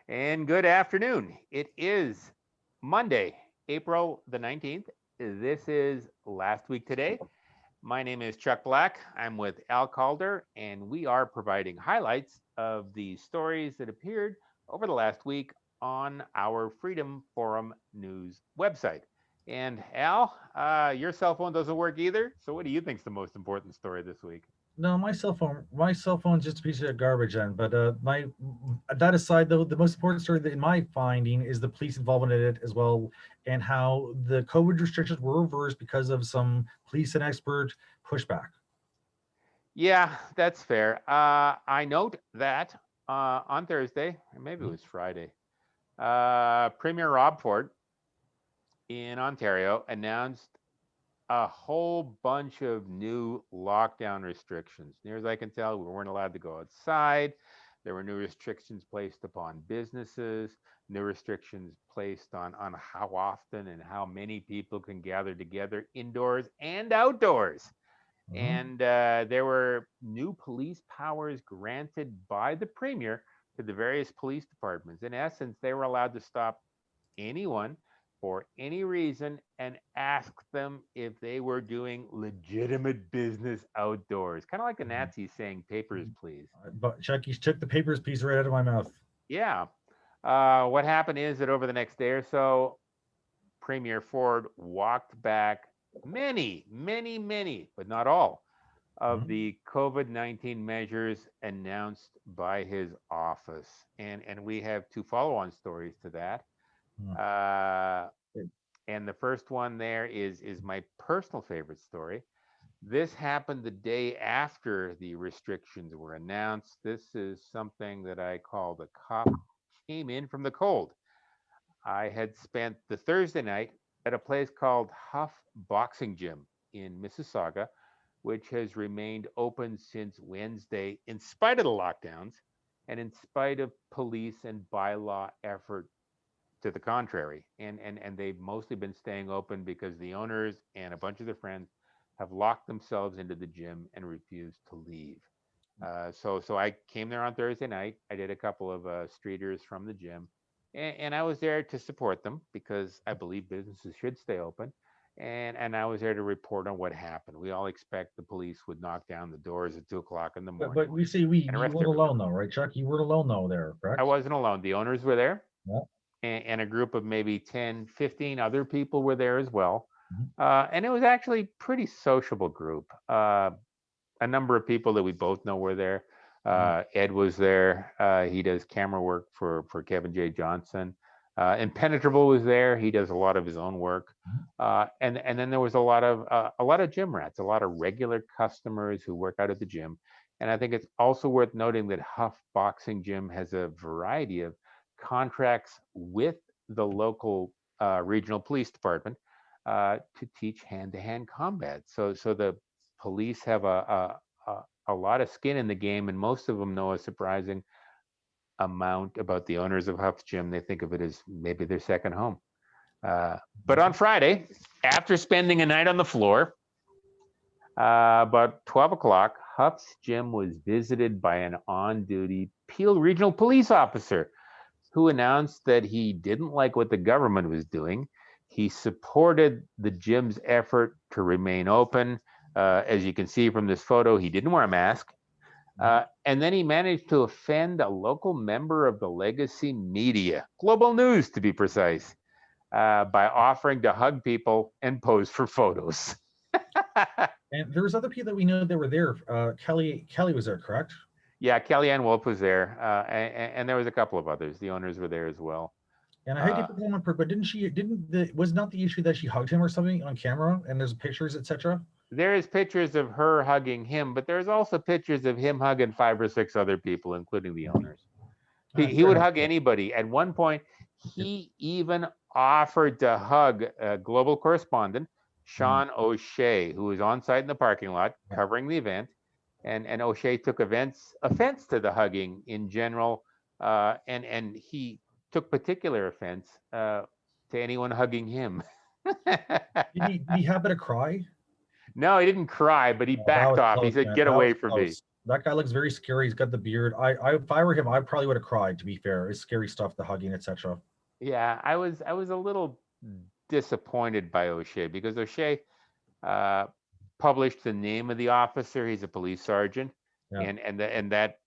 And good afternoon. It is Monday, April the 19th. This is Last Week Today. My name is Chuck Black. I'm with Al Calder, and we are providing highlights of the stories that appeared over the last week on our Freedom Forum News website. And Al, your cell phone doesn't work either. So, what do you think is the most important story this week? No, my cell phone's just a piece of garbage. Then, but my that aside, though, the most important story in my finding is the police involvement in it as well, and how the COVID restrictions were reversed because of some police and expert pushback. Yeah, that's fair. I note that on Thursday, or maybe it was Friday, Premier Rob Ford in Ontario announced a whole bunch of new lockdown restrictions. Near as I can tell, we weren't allowed to go outside. There were new restrictions placed upon businesses, new restrictions placed on how often and how many people can gather together indoors and outdoors. Mhm. And there were new police powers granted by the premier to the various police departments. In essence, they were allowed to stop anyone for any reason and ask them if they were doing legitimate business outdoors. Kind of like the Nazis saying, papers, please. But Chuck, you took the papers piece right out of my mouth. Yeah. What happened is that over the next day or so, Premier Ford walked back many, but not all of Mhm. the COVID-19 measures announced by his office. And we have two follow-on stories to that. Mhm. Uh, and the first one there is my personal favorite story. This happened the day after the restrictions were announced. This is something that I call the cop came in from the cold. I had spent the Thursday night at a place called Huff Boxing Gym in Mississauga, which has remained open since Wednesday in spite of the lockdowns and in spite of police and bylaw effort to the contrary. And they've mostly been staying open because the owners and a bunch of their friends have locked themselves into the gym and refused to leave. So I came there on Thursday night. I did a couple of streeters from the gym, and I was there to support them because I believe businesses should stay open. And I was there to report on what happened. We all expect the police would knock down the doors at 2 o'clock in the But morning we say we, and you arrest weren't everybody. alone though, right, Chuck? You weren't alone though there, I correct? wasn't alone. The owners were there, Yeah. and a group of maybe 10, 15 other people were there as well. Mhm. And it was actually pretty sociable group. A number of people that we both know were there. Mhm. Ed was there. He does camera work for Kevin J. Johnson. Impenetrable was there. He does a lot of his own work. Mhm. And then there was a lot of gym rats, a lot of regular customers who work out at the gym. And I think it's also worth noting that Huff Boxing Gym has a variety of contracts with the local regional police department to teach hand-to-hand combat. So the police have a lot of skin in the game, and most of them know a surprising amount about the owners of Huff's Gym. They think of it as maybe their second home. Uh, but on Friday, after spending a night on the floor, about 12 o'clock, Huff's Gym was visited by an on duty Peel Regional Police officer who announced that he didn't like what the government was doing. He supported the gym's effort to remain open. As you can see from this photo, he didn't wear a mask. Mhm. And then he managed to offend a local member of the legacy media, Global News to be precise, by offering to hug people and pose for photos. And there was other people that we know that were there. Kelly was there, correct? Yeah, Kellyanne Wolf was there, and there was a couple of others. The owners were there as well. And I hate to Uh, put them on, but didn't she? Didn't the was not the issue that she hugged him or something on camera? And there's pictures, etc. there is pictures of her hugging him, but there's also pictures of him hugging 5 or 6 other people, including the owners. He Fair would enough. hug anybody. At one point, he even offered to hug a global correspondent, Mm. Sean O'Shea, who was on site in the parking lot covering the event. And O'Shea took offense to the hugging in general, and he took particular offense to anyone hugging him. Did he happen to cry? No, he didn't cry, but he Oh, that backed was off. He close, said, man. "Get That away was from me." close. that guy looks very scary. He's got the beard. If I were him, I probably would have cried. To be fair, it's scary stuff, the hugging, etc. Yeah, I was a little disappointed by O'Shea because O'Shea uh, published the name of the officer. He's a police sergeant, Yeah. and that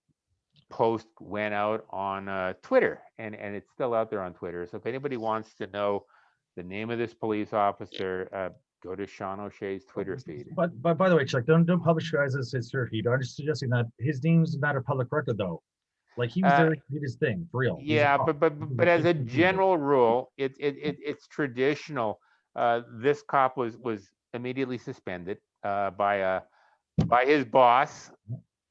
post went out on Twitter, and it's still out there on Twitter. So if anybody wants to know the name of this police officer, go to Sean O'Shea's Twitter feed. But by the way, Chuck, don't publish guys as his Twitter feed. I'm just suggesting that his name's a matter of public record, though. Like he was Uh, there, he did his thing for real. He's a yeah, cop. but as a general rule, it's traditional. This cop was immediately suspended by his boss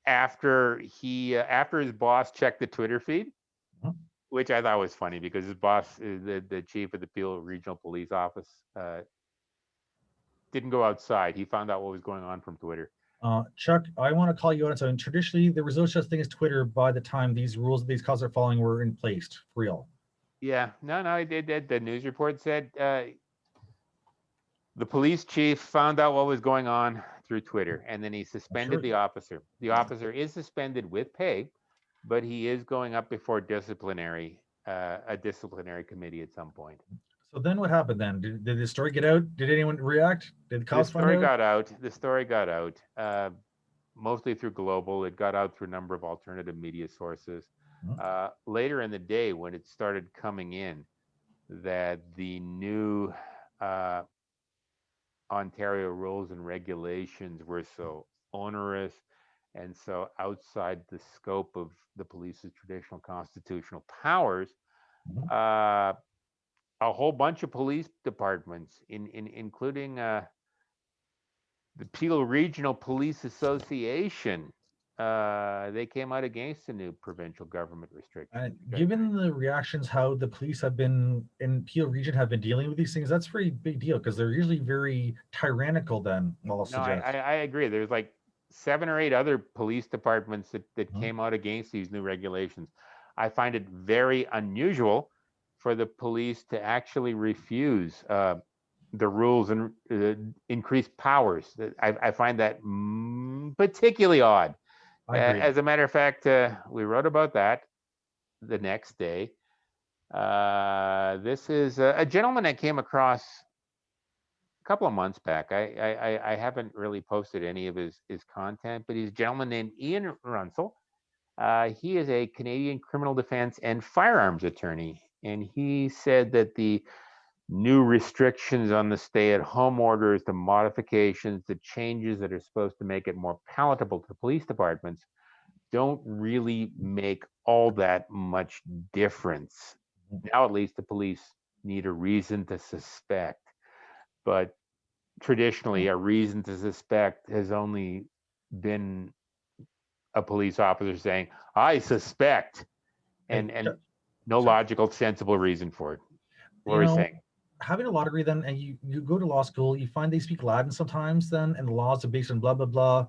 after his boss checked the Twitter feed, which I thought was funny because his boss, the chief of the Peel Regional Police Office, didn't go outside. He found out what was going on from Twitter. Chuck, I want to call you on something. Traditionally, there was no such thing as Twitter by the time these rules, these cops are following were in place. For real. Yeah, no, he did. The news report said the police chief found out what was going on through Twitter, and then he suspended the officer. The officer is suspended with pay, but he is going up before a disciplinary committee at some point. So then what happened then? Did the story get out? Did anyone react? Did the cops find out? The story got out, mostly through Global. It got out through a number of alternative media sources. Later in the day, when it started coming in that the new Ontario rules and regulations were so onerous and so outside the scope of the police's traditional constitutional powers, a whole bunch of police departments, including the Peel Regional Police Association, they came out against the new provincial government restrictions. Given the reactions, how the police have been in Peel Region have been dealing with these things, that's a pretty big deal because they're usually very tyrannical. Then, I'll suggest. I agree. There's like 7 or 8 other police departments that came out against these new regulations. I find it very unusual for the police to actually refuse the rules and increased powers. I find that particularly odd. As a matter of fact, we wrote about that the next day. This is a gentleman I came across a couple of months back. I haven't really posted any of his content, but he's a gentleman named Ian Runsell. He is a Canadian criminal defense and firearms attorney, and he said that the new restrictions on the stay-at-home orders, the modifications, the changes that are supposed to make it more palatable to police departments don't really make all that much difference. Now, at least the police need a reason to suspect, but traditionally, a reason to suspect has only been a police officer saying, "I suspect," and no logical, sensible reason for it. What are you saying? Having a law degree then, and you go to law school, you find they speak Latin sometimes then, and the laws are based on blah, blah, blah.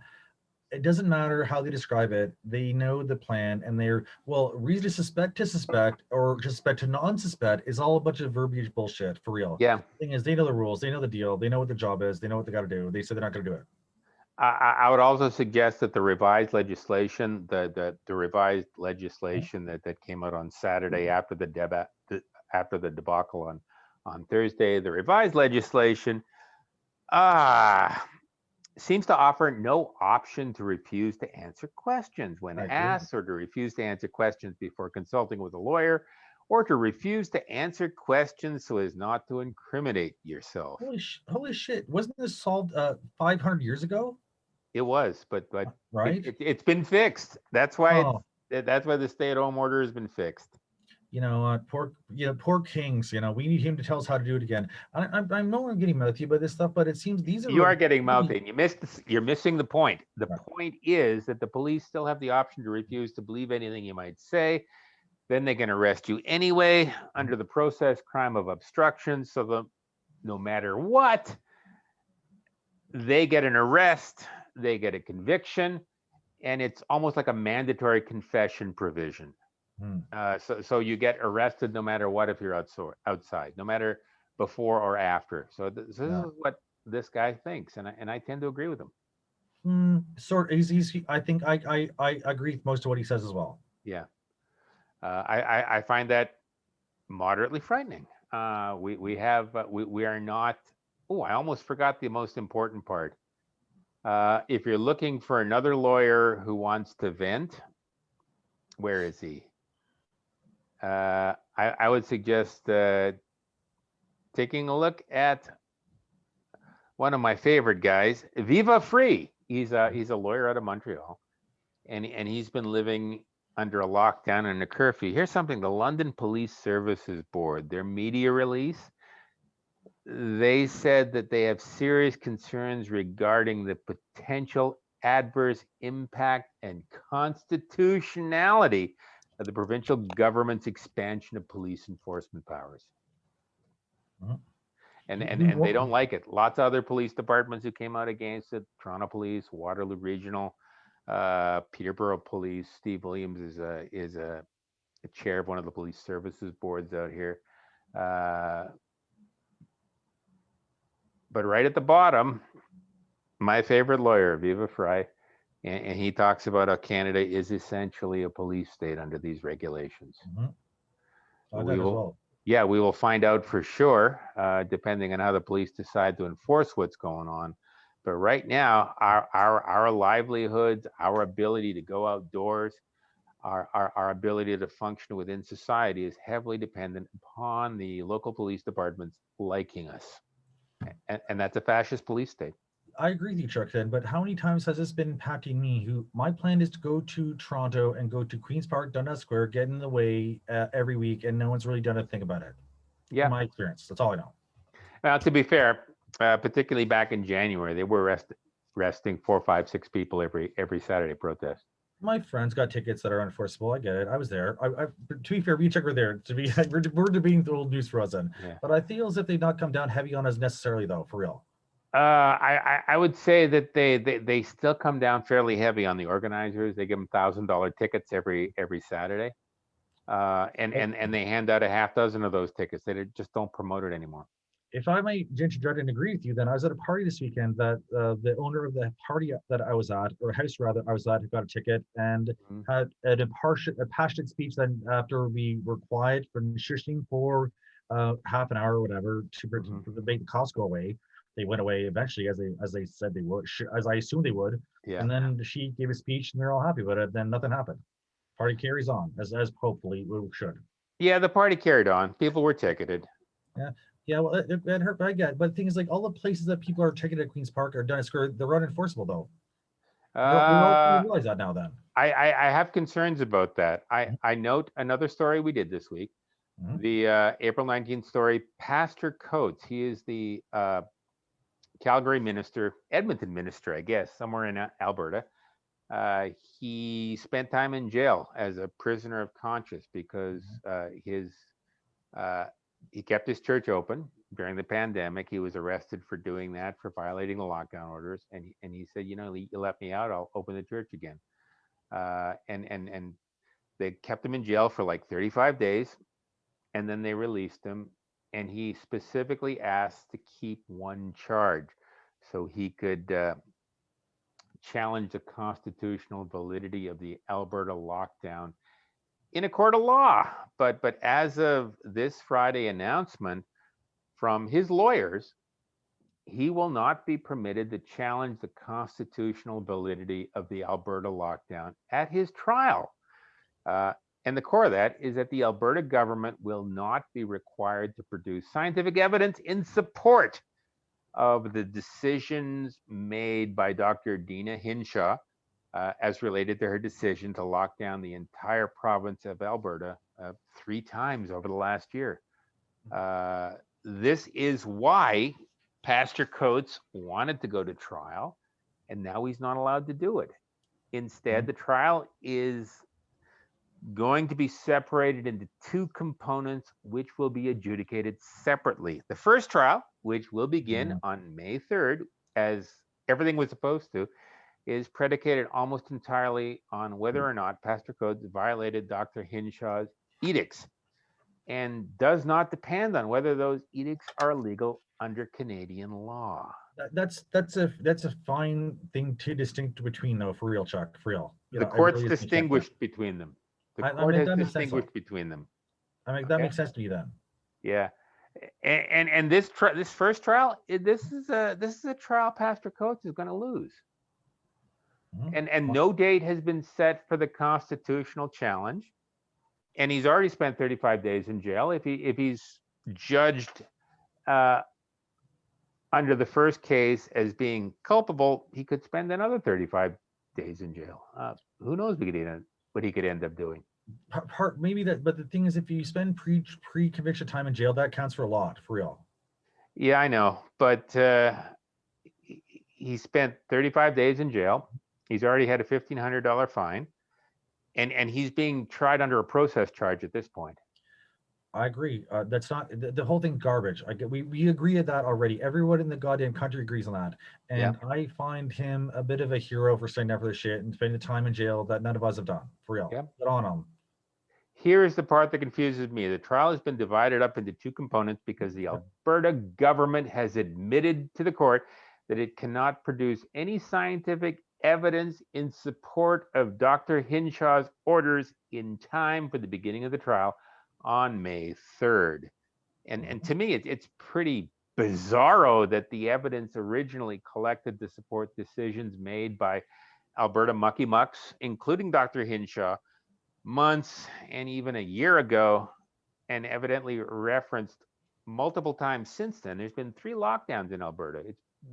It doesn't matter how they describe it. They know the plan, and they're, well, reason to suspect, or to suspect to non-suspect is all a bunch of verbiage bullshit, for real. Yeah. The thing is, they know the rules, they know the deal, they know what the job is, they know what they got to do. They said they're not going to do it. I would also suggest that the revised legislation, the revised legislation that came out on Saturday after the debacle on Thursday, the revised legislation seems to offer no option to refuse to answer questions when asked, or to refuse to answer questions before consulting with a lawyer, or to refuse to answer questions so as not to incriminate yourself. Holy shit! Wasn't this solved 500 years ago? It was, but right, it's been fixed. That's why that's why the stay-at-home order has been fixed. Poor Kings. We need him to tell us how to do it again. I'm no longer getting mouthy about this stuff, but it seems these are. You are getting mouthy, and you're missing the point. The point is that the police still have the option to refuse to believe anything you might say. Then they can arrest you anyway under the process crime of obstruction. So no matter what, they get an arrest, they get a conviction, and it's almost like a mandatory confession provision. So you get arrested no matter what if you're outside, no matter before or after. So this is what this guy thinks, and I tend to agree with him. I think I agree with most of what he says as well. Yeah. I find that moderately frightening. We are not. Oh, I almost forgot the most important part. If you're looking for another lawyer who wants to vent, where is he? I would suggest taking a look at one of my favorite guys, Viva Free. He's a lawyer out of Montreal, and he's been living under a lockdown and a curfew. Here's something: the London Police Services Board, their media release, they said that they have serious concerns regarding the potential adverse impact and constitutionality of the provincial government's expansion of police enforcement powers. Mhm. And they don't like it. Lots of other police departments who came out against it: Toronto Police, Waterloo Regional, Peterborough Police. Steve Williams is a chair of one of the police services boards out here. But right at the bottom, my favorite lawyer, Viva Frei, and he talks about how Canada is essentially a police state under these regulations. That as well. Yeah, we will find out for sure, depending on how the police decide to enforce what's going on. But right now, our livelihoods, our ability to go outdoors, our ability to function within society is heavily dependent upon the local police departments liking us. And that's a fascist police state. I agree with you, Chuck. Then, but how many times has this been impacting me? Who my plan is to go to Toronto and go to Queens Park, Dundas Square, get in the way every week, and no one's really done a thing about it. Yeah. In my experience, that's all I know. Now, to be fair, particularly back in January, they were arresting 4, 5, 6 people every Saturday protest. My friends got tickets that are unenforceable. I get it. I was there. To be fair, we Chuck were there. To be, we're debating the old news for us then. Yeah. But I feel as if they've not come down heavy on us necessarily, though, for real. I would say that they still come down fairly heavy on the organizers. They give them $1,000 tickets every Saturday, and they hand out a half dozen of those tickets. They just don't promote it anymore. If I might interject and agree with you, then I was at a party this weekend that the owner of the party that I was at, or house rather, I was at, got a ticket and had a passionate speech. Then after we were quiet for shushing for half an hour or whatever to make the costs go away, they went away eventually as they said they would, as I assumed they would. Yeah. And then she gave a speech and they're all happy about it. Then nothing happened. Party carries on as hopefully we should. Yeah, the party carried on. People were ticketed. Yeah, well, it hurt, but I get it. But the thing is, like, all the places that people are ticketed at Queen's Park or Dundas Square, they're unenforceable, though. We realize that now, then. I have concerns about that. I note another story we did this week, the April 19th story. Pastor Coates, he is the Calgary minister, Edmonton minister, I guess, somewhere in Alberta. He spent time in jail as a prisoner of conscience because he kept his church open during the pandemic. He was arrested for doing that, for violating the lockdown orders. And he said, you let me out, I'll open the church again. And they kept him in jail for like 35 days. And then they released him. And he specifically asked to keep one charge so he could challenge the constitutional validity of the Alberta lockdown in a court of law. But as of this Friday announcement from his lawyers, he will not be permitted to challenge the constitutional validity of the Alberta lockdown at his trial. And the core of that is that the Alberta government will not be required to produce scientific evidence in support of the decisions made by Dr. Dina Hinshaw as related to her decision to lock down the entire province of Alberta 3 times over the last year. This is why Pastor Coates wanted to go to trial, and now he's not allowed to do it. Instead, the trial is going to be separated into 2 components, which will be adjudicated separately. The first trial, which will begin on May 3rd, as everything was supposed to, is predicated almost entirely on whether or not Pastor Coates violated Dr. Hinshaw's edicts, and does not depend on whether those edicts are legal under Canadian law. That's a fine thing to distinct between, though, for real, Chuck, for real. The It court's really is makes sense there. distinguished between them. The I court mean, has that makes sense though. distinguished between them. I mean, that Okay. makes sense to me then. Yeah. And this first trial, this is a trial Pastor Coates is going to lose. And no date has been set for the constitutional challenge. And he's already spent 35 days in jail. If he's judged under the first case as being culpable, he could spend another 35 days in jail. Who knows what he could end up doing? Maybe that, but the thing is, if you spend pre-conviction time in jail, that counts for a lot, for real. Yeah, I know, but he spent 35 days in jail. He's already had a $1,500 fine, and he's being tried under a process charge at this point. I agree. That's not the whole thing. Garbage. We agree at that already. Everyone in the goddamn country agrees on that. And Yeah. I find him a bit of a hero for standing up for this shit and spending the time in jail that none of us have done. For real. Yeah. Get on him. Here is the part that confuses me. The trial has been divided up into two components because the Alberta government has admitted to the court that it cannot produce any scientific evidence in support of Dr. Hinshaw's orders in time for the beginning of the trial on May 3rd. And to me, it's pretty bizarro that the evidence originally collected to support decisions made by Alberta mucky mucks, including Dr. Hinshaw, months and even a year ago, and evidently referenced multiple times since then. There's been 3 lockdowns in Alberta.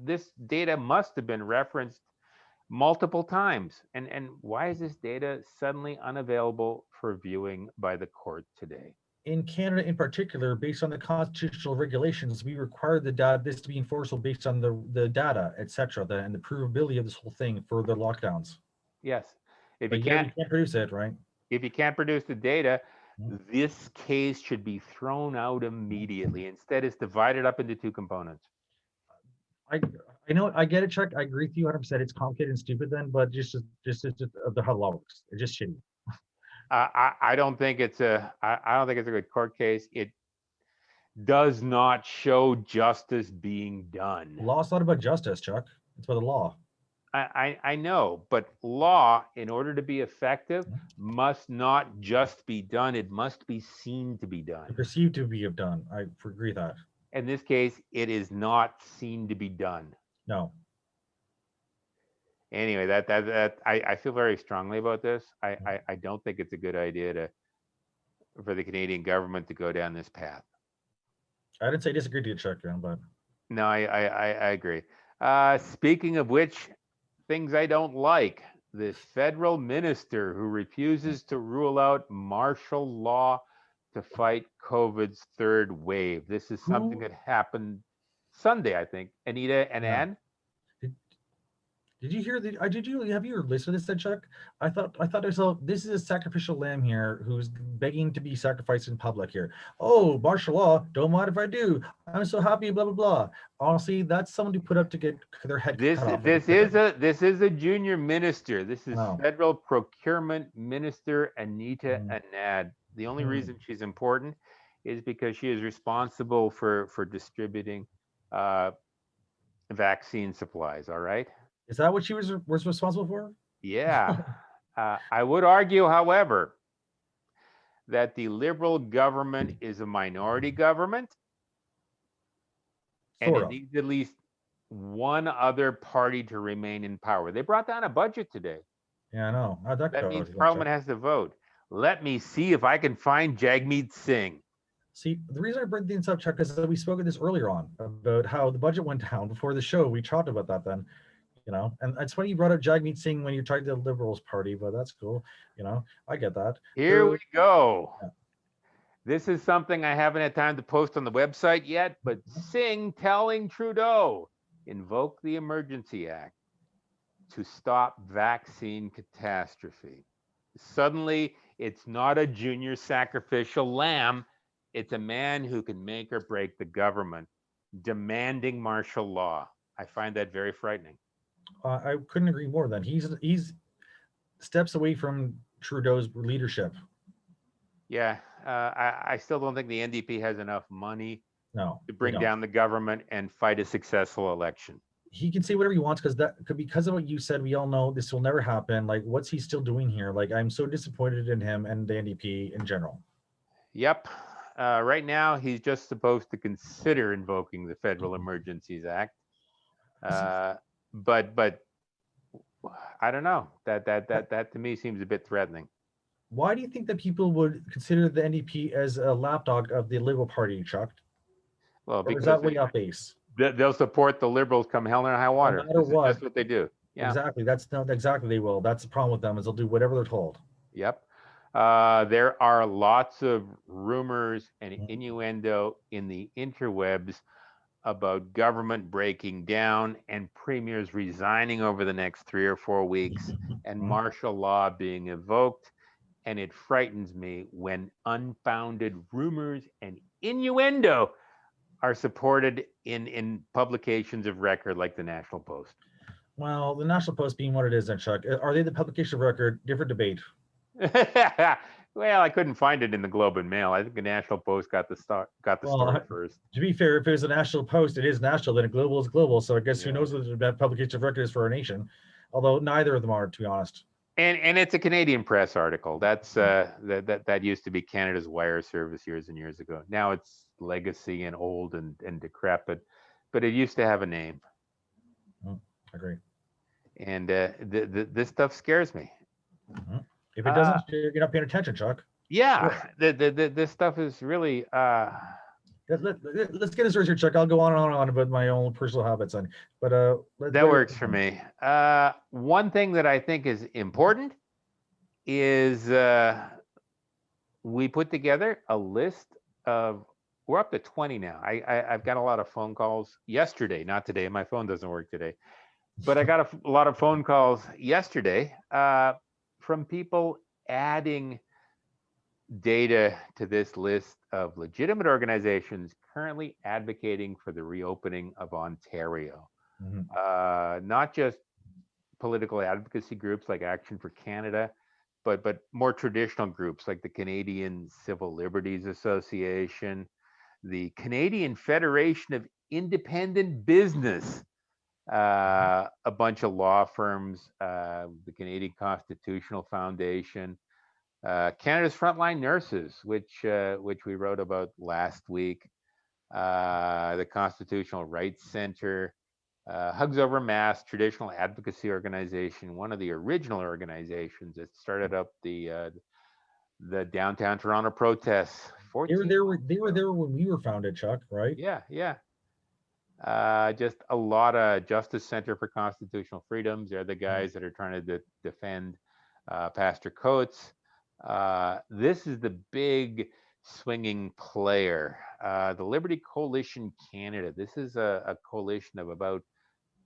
This data must have been referenced multiple times. And why is this data suddenly unavailable for viewing by the court today? In Canada, in particular, based on the constitutional regulations, we require this to be enforceable based on the data, etc., and the provability of this whole thing for the lockdowns. Yes. If But you yet can't we can't produce it, right? if you can't produce the data, this case should be thrown out immediately. Instead, it's divided up into 2 components. I know, I get it, Chuck. I agree with you 100%. It's complicated and stupid then, but just of how the law works. It's just shitty. I don't think it's a good court case. It does not show justice being done. The law's not about justice, Chuck. It's about the law. I know, but law, in order to be effective, must not just be done. It must be seen to be done. Perceived to be done. I agree with that. In this case, it is not seen to be done. No. Anyway, I feel very strongly about this. I don't think it's a good idea for the Canadian government to go down this path. I didn't say disagree to you, Chuck, but no, I agree. Speaking of which, things I don't like: this federal minister who refuses to rule out martial law to fight COVID's 3rd wave. This is something that happened Sunday, I think. Anita and Ann. Did you hear have you listened to this, Chuck? I thought this is a sacrificial lamb here who's begging to be sacrificed in public here. Oh, martial law, don't mind if I do. I'm so happy, blah blah blah. Honestly, that's someone to put up to get their head cut off. This is a junior minister. This is Federal Procurement Minister Anita Anand. The only reason she's important is because she is responsible for distributing vaccine supplies. All right. Is that what she was responsible for? Yeah. I would argue, however, that the Liberal government is a minority government, and it needs at least one other party to remain in power. They brought down a budget today. Yeah, I know. That means Parliament has to vote. Let me see if I can find Jagmeet Singh. See, the reason I bring things up, Chuck, is that we spoke of this earlier on about how the budget went down before the show. We talked about that then. And it's funny you brought up Jagmeet Singh when you're talking to the Liberals Party, but that's cool. I get that. Here we go. Yeah. This is something I haven't had time to post on the website yet, but Singh telling Trudeau, invoke the Emergency Act to stop vaccine catastrophe. Suddenly, it's not a junior sacrificial lamb. It's a man who can make or break the government, demanding martial law. I find that very frightening. I couldn't agree more. Then he's steps away from Trudeau's leadership. Yeah, I still don't think the NDP has enough money to bring down the government and fight a successful election. he can say whatever he wants because of what you said. We all know this will never happen. Like, what's he still doing here? Like, I'm so disappointed in him and the NDP in general. Yep. Right now, he's just supposed to consider invoking the Federal Emergencies Act. Uh, but I don't know. That to me seems a bit threatening. Why do you think that people would consider the NDP as a lapdog of the Liberal Party, Chuck? Well, Or is because that way off base? they'll support the Liberals come hell or high No water. matter This is what, just what they do. Yeah. exactly. That's not exactly they will. That's the problem with them is they'll do whatever they're told. Yep. There are lots of rumors and Mhm. innuendo in the interwebs about government breaking down and premiers resigning over the next 3 or 4 weeks and martial law being evoked. And it frightens me when unfounded rumors and innuendo are supported in publications of record like the National Post. Well, the National Post being what it is, then Chuck, are they the publication of record? Different debate. Well, I couldn't find it in the Globe and Mail. I think the National Post got the story Well, first. to be fair, if it was a National Post, it is national. Then a global is global. So I guess who Yeah. knows what the publication of record is for our nation? Although neither of them are, to be honest. And it's a Canadian Press article. That's that used to be Canada's wire service years and years ago. Now it's legacy and old and decrepit, but it used to have a name. Mm, agree. And this stuff scares me. Mhm. If it Uh, doesn't, you're not paying attention, Chuck. Sure. yeah, this stuff is really Let's get into here, Chuck. I'll go on and on about my own personal habits, but that what are works for me. One thing that I think is important is we put together a list of, we're up to 20 now. I've got a lot of phone calls yesterday, not today. My phone doesn't work today, but I got a lot of phone calls yesterday from people adding data to this list of legitimate organizations currently advocating for the reopening of Ontario. Mhm. Not just political advocacy groups like Action for Canada, but more traditional groups like the Canadian Civil Liberties Association, the Canadian Federation of Independent Business, a bunch of law firms, the Canadian Constitutional Foundation, Canada's Frontline Nurses, which we wrote about last week, the Constitutional Rights Center, Hugs Over Mass, traditional advocacy organization, one of the original organizations that started up the downtown Toronto protests They were 14 there. months They were ago. there when we were founded, Chuck. Right? Yeah, yeah. Just a lot of Justice Center for Constitutional Freedoms. They're the guys that are trying to defend Pastor Coates. This is the big swinging player. The Liberty Coalition Canada. This is a coalition of about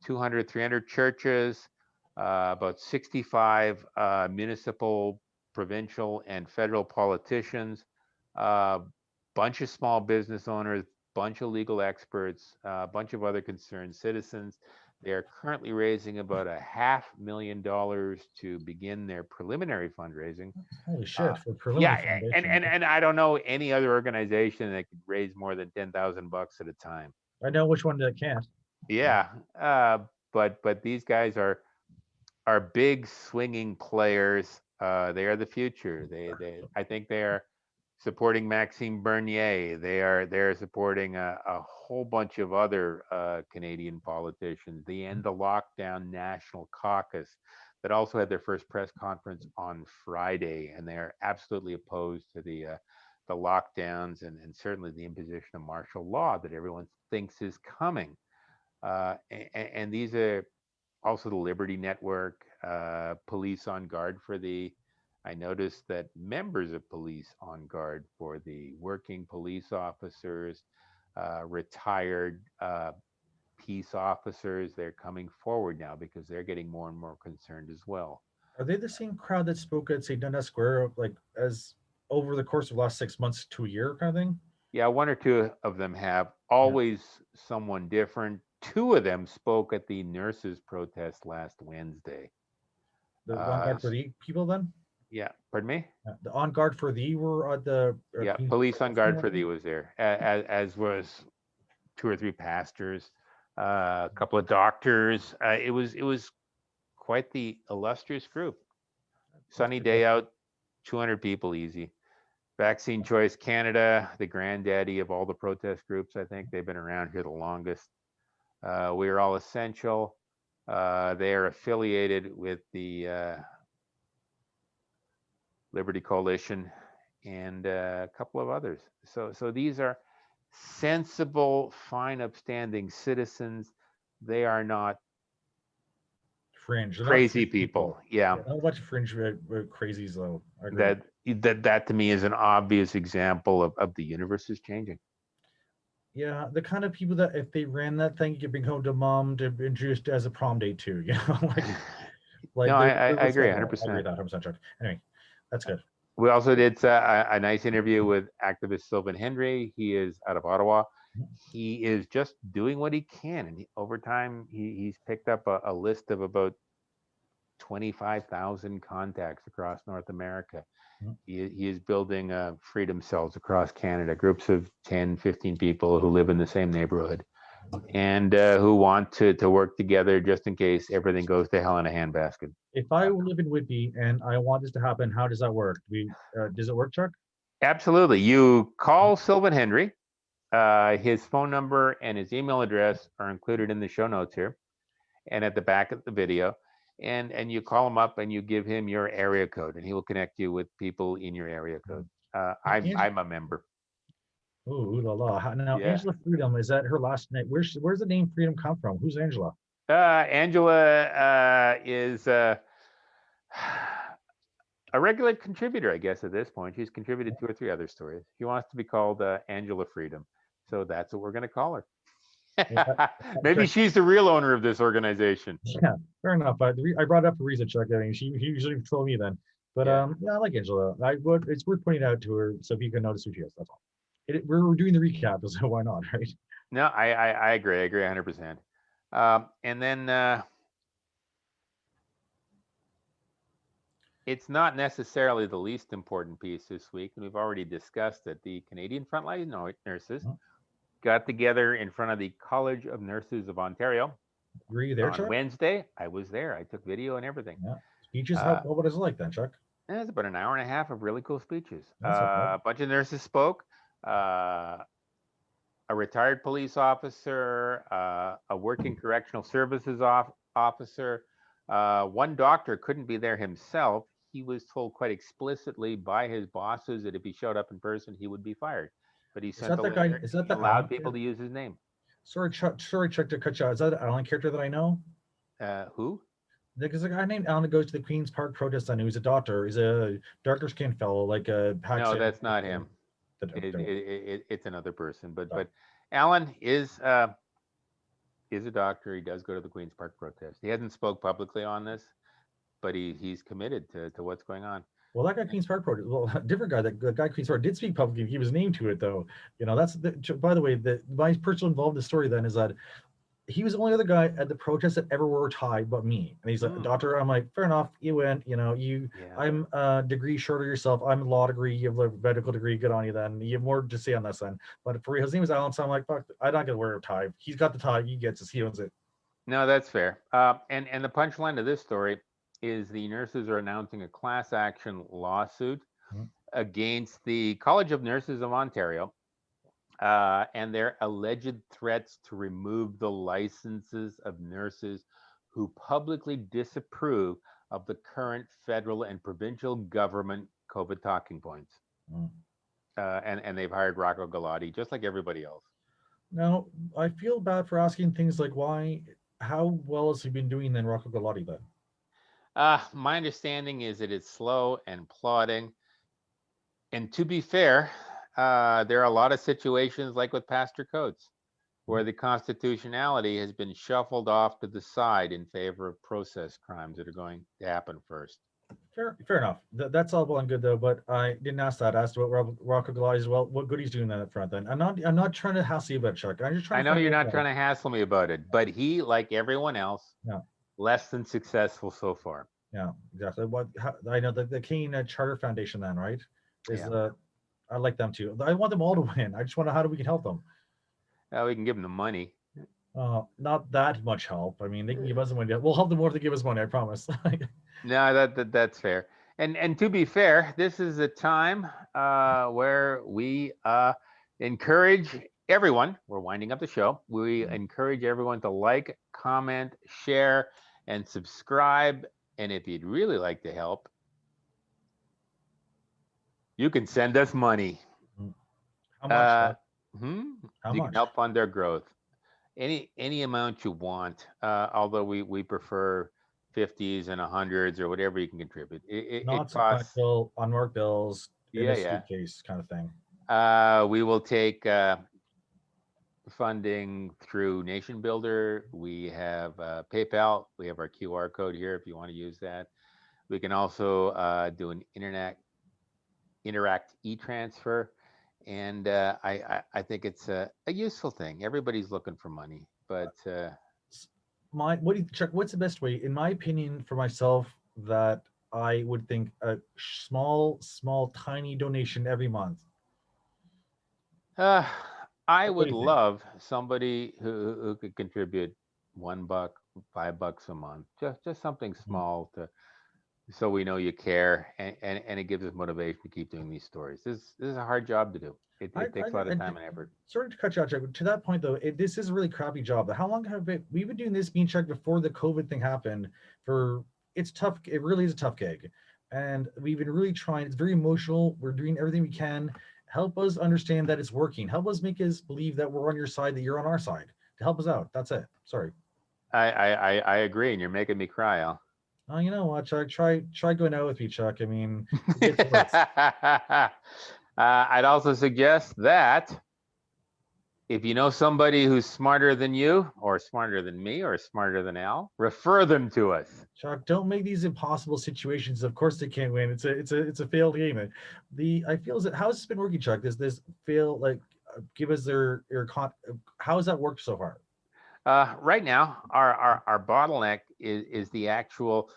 200, 300 churches, about 65 municipal, provincial, and federal politicians, a bunch of small business owners, bunch of legal experts, a bunch of other concerned citizens. They are currently raising about $500,000 to begin their preliminary fundraising. Holy Uh, shit! For yeah, preliminary foundation, and I don't know any other organization that could raise more than $10,000 at a time. I know which one that can't. Yeah, but these guys are big swinging players. They are the future. They I think they are supporting Maxime Bernier. They're supporting a whole bunch of other Canadian politicians. The End the Lockdown National Caucus that also had their first press conference on Friday, and they are absolutely opposed to the lockdowns and certainly the imposition of martial law that everyone thinks is coming. And these are also the Liberty Network, Police on Guard for the. I noticed that members of Police on Guard for the working police officers, retired peace officers, they're coming forward now because they're getting more and more concerned as well. Are they the same crowd that spoke at St. Dundas Square, like as over the course of the last 6 months to a year, kind of thing? Yeah, one or two of them have, Yeah. always someone different. Two of them spoke at the nurses' protest last Wednesday. The on Uh, guard for the people then? yeah, pardon me? Yeah. The on guard for the were at the Yeah, can you police on guard explain for that? thee was there, as was two or three pastors. a couple of doctors. It was quite the illustrious group. That's Sunny pretty cool. day out, 200 people easy. Vaccine Choice Canada, the granddaddy of all the protest groups. I think they've been around here the longest. We are all essential. They are affiliated with the Liberty Coalition and a couple of others. So these are sensible, fine, upstanding citizens. They are not Fringe. They're not crazy fringe people. people. Yeah, Yeah, not a bunch of fringe crazies though. I agree. that to me is an obvious example of the universe is changing. Yeah, the kind of people that if they ran that thing, you could bring home to mom to introduce as a prom date too. You know, like No, I, I, they're I agree respectable. I agree 100%. with that 100%, Chuck. Anyway, that's good. We also did a nice interview with activist Sylvan Henry. He is out of Ottawa. He is just doing what he can, and over time, he's picked up a list of about 25,000 contacts across North America. Mhm. He is building freedom cells across Canada, groups of 10, 15 people who live in the same neighborhood and who want to work together just in case everything goes to hell in a handbasket. If I live in Whitby and I want this to happen, how does that work? Does it work, Chuck? Absolutely. You call Sylvan Henry. His phone number and his email address are included in the show notes here and at the back of the video. And you call him up and you give him your area code, and he will connect you with people in your area code. I'm a member. Ooh, ooh la la. Now, Yeah. Angela Freedom, is that her last name? Where's the name Freedom come from? Who's Angela? Angela is a regular contributor, I guess, at this point. She's contributed 2 or 3 other stories. She wants to be called Angela Freedom. So that's what we're going to call her. Yeah, Maybe Chuck, she's the real owner of this organization. yeah, fair enough. I brought up a reason, Chuck. I mean, she usually troll me then. But Yeah. yeah, I like Angela. It's worth pointing out to her so people can notice who she is. That's all. We're doing the recap, so why not, right? No, I agree. I agree 100%. And then it's not necessarily the least important piece this week, and we've already discussed it. The Canadian Frontline Nurses Mhm. got together in front of the College of Nurses of Ontario Were you there, on Chuck? Wednesday. I was there. I took video and everything. Yeah. Speeches, Uh, what is it like then, Chuck? it's about an hour and a half of really cool speeches. That's not bad. A bunch of nurses spoke. Uh, a retired police officer, a working correctional services officer. One doctor couldn't be there himself. He was told quite explicitly by his bosses that if he showed up in person, he would be fired. But he Is sent that a the guy? letter. Is that He the allowed Alan people character? to use his name. Sorry, Chuck, to cut you out. Is that the Alan character that I know? Who? There's a guy named Alan that goes to the Queen's Park protest and who's a doctor. He's a darker skinned fellow, like a No, Pakistan. that's not him. It's another person. Oh, But Alan is a doctor. He does go to the Queens Park protest. He hasn't spoke publicly on this, but he's committed to what's going on. well, that guy Queen's Park protest. Well, a different guy. That the guy Queen's Park did speak publicly. He was named to it though. You know, by the way, my personal involved in the story then is that he was the only other guy at the protest that ever wore a tie but me. And he's like, Mm, doctor, I'm like, fair enough, you win. You know, yeah. I'm a degree shorter yourself. I'm a law degree. You have a medical degree. Good on you then. You have more to say on this then. But for real, his name was Alan. So I'm like, fuck, I'm not going to wear a tie. He's got the tie. He gets it. He owns it. No, that's fair. And the punchline to this story is the nurses are announcing a class action lawsuit Mhm. against the College of Nurses of Ontario and their alleged threats to remove the licenses of nurses who publicly disapprove of the current federal and provincial government COVID talking points. Mhm. And they've hired Rocco Galati, just like everybody else. Now, I feel bad for asking things like how well has he been doing then, Rocco Galati then? My understanding is that it's slow and plodding. And to be fair, there are a lot of situations like with Pastor Coates, where the constitutionality has been shuffled off to the side in favor of process crimes that are going to happen first. Fair enough. That's all well and good though, but I didn't ask that. I asked about Rocco Galati as well. What good he's doing that up front then? I'm not trying to hassle you about Chuck. I'm just trying I to know find you're out. not trying to hassle me about it, but he, like everyone else, Yeah, less than successful so far. yeah, exactly. I know the Canadian Charter Foundation then, right? Is Yeah. I like them too. I want them all to win. I just want to know how do we can help them. We can give him the money. Not that much help. I mean, they can give us money. We'll help them more if they give us money. I promise. No, that's fair. And to be fair, this is a time where we encourage everyone. We're winding up the show. We encourage everyone to like, comment, share, and subscribe. And if you'd really like to help, you can send us money. How much? Uh, hmm? How You can much? help fund their growth. Any amount you want. Although we prefer 50s and 100s or whatever you can contribute. It Not costs. sequential, unmarked bills in Yeah, a yeah. suitcase kind of thing. We will take funding through Nation Builder. We have PayPal. We have our QR code here if you want to use that. We can also do an internet interact e-transfer, and I think it's a useful thing. Everybody's looking for money, but My what do you Chuck? What's the best way, in my opinion, for myself, that I would think a small, tiny donation every month. uh, I What do would you think? love somebody who could contribute $1, $5 a month, just something Mm. small to so we know you care, and it gives us motivation to keep doing these stories. This is a hard job to do. It takes a lot of time and effort. Sorry to cut you out, Chuck. To that point, though, this is a really crappy job. How long have we've been doing this being checked before the COVID thing happened? For it's tough. It really is a tough gig, and we've been really trying. It's very emotional. We're doing everything we can. Help us understand that it's working. Help us make us believe that we're on your side, that you're on our side. To help us out. That's it. Sorry. I agree, and you're making me cry, Al. Oh, you know what, Chuck? Try going out with me, Chuck. I mean, it gets worse. I'd also suggest that if you know somebody who's smarter than you, or smarter than me, or smarter than Al, refer them to us. Chuck, don't make these impossible situations. Of course they can't win. It's a failed game. The I feel is that how's this been working, Chuck? This fail like give us their how has that worked so far? Right now, our bottleneck is the actual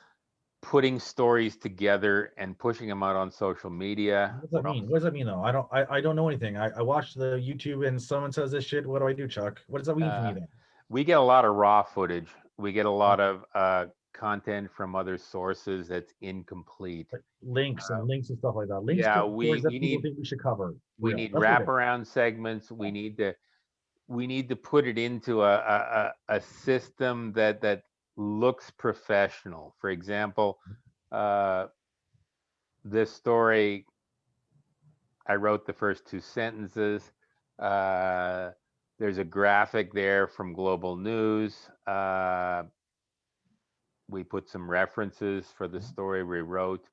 putting stories together and pushing them out on social media. What does that We're mean? also, What does that mean though? I don't know anything. I watched the YouTube and someone says this shit. What do I do, Chuck? What does that mean for me uh, then? we get a lot of raw footage. We get a Uh, lot of content from other sources that's incomplete. like links Uh, and links and stuff like that. Links yeah, to stories we that we people need think we should cover. we Real. need That's what it is. wraparound segments. We need to put it into a system that looks professional. For example, uh, this story, I wrote the first two sentences. Uh, there's a graphic there from Global News. We put some references for the story we wrote.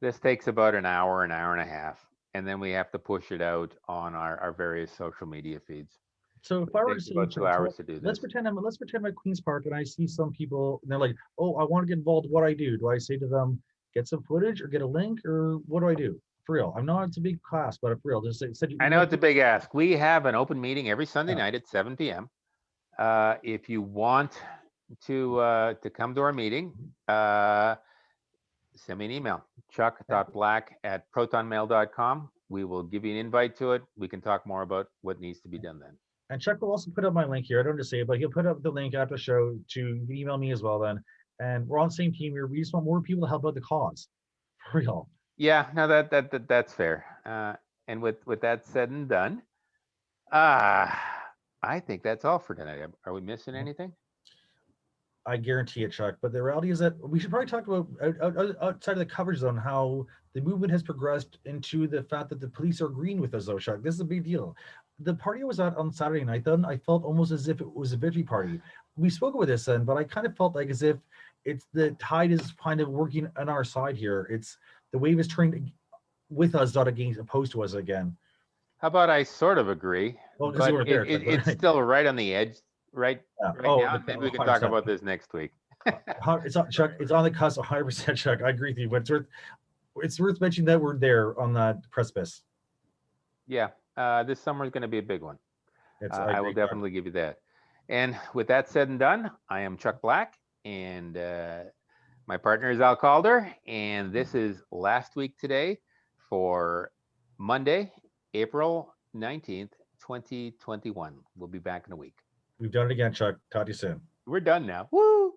This takes about an hour and a half, and then we have to push it out on our various social media feeds. So if It I were to takes say, about 2 hours to do this. let's pretend I'm at Queens Park and I see some people and they're like, oh, I want to get involved. What do I do? Do I say to them, get some footage or get a link or what do I do? For real, I'm not. It's a big class, but for real, just say, said I you know want it's a big ask. We have an open meeting every Sunday yeah. night at 7 p.m. If you want to come to our meeting, uh, send me an email, chuck.black@protonmail.com. We will give you an invite to it. We can talk more about what needs to be done then. And Chuck will also put up my link here. I don't just say it, but he'll put up the link after the show to email me as well. Then, and we're on the same team here. We just want more people to help out the cause. For real. Yeah, no, that's fair. And with that said and done, uh, I think that's all for tonight. Are we missing anything? I guarantee it, Chuck. But the reality is that we should probably talk about outside of the coverage zone how the movement has progressed into the fact that the police are agreeing with us, though, Chuck. This is a big deal. The party I was at on Saturday night, then I felt almost as if it was a victory party. We spoke about this then, but I kind of felt like as if it's the tide is kind of working on our side here. It's the wave is turning with us, not against opposed to us again. How about I sort of agree, Well, because you but weren't there, Chuck. it's But still right on the edge, right yeah. right Oh, now. the And maybe we can talk 100%. about this next week. It's on Chuck. It's on the cusp. 100%, Chuck. I agree with you. But it's worth mentioning that we're there on that precipice. Yeah, this summer is going to be a big one. I I will agree, Chuck. definitely give you that. And with that said and done, I am Chuck Black, and my partner is Al Calder, and this is last week today for Monday, April 19th, 2021. We'll be back in a week. We've done it again, Chuck. Talk to you soon. We're done now. Woo!